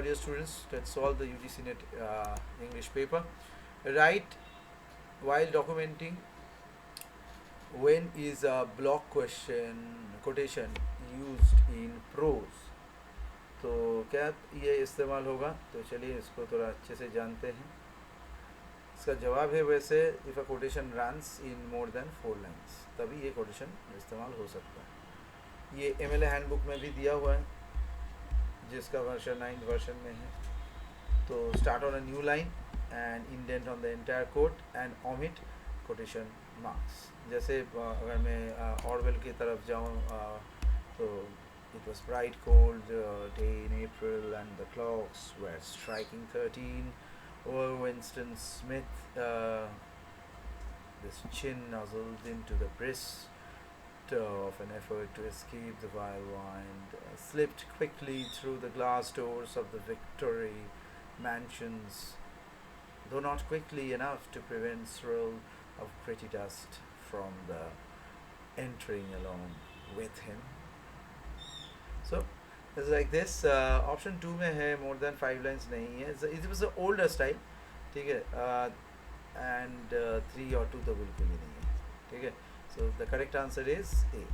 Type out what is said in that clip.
dear students, let's solve the UGC NET English paper. Write while documenting when is a block quotation used in prose. तो क्या ये इस्तेमाल होगा, तो चलिए इसको थोड़ा अच्छे से जानते हैं. इसका जवाब है वैसे if a quotation runs in more than 4 lines, तभी ये कोटेशन इस्तेमाल हो सकता है. ये MLA हैंडबुक में भी दिया हुआ है, जिसका वर्जन 9th वर्जन में है. तो start on a new line and indent on the entire quote and omit quotation marks. जैसे अगर मैं ऑरवेल की तरफ जाऊँ, तो it was bright cold day in April and the clocks were striking 13 over Winston Smith. His chin nuzzled into the breast of an effort to escape the whirlwind, slipped quickly through the glass doors of the Victory mansions, though not quickly enough to prevent swirl of gritty dust from the entering along with him. So it's like this. Option 2 में है more than 5 lines नहीं है. It was an older style, ठीक है. And 3 और 2 तो बिल्कुल ही नहीं है, ठीक है. So the correct answer is A.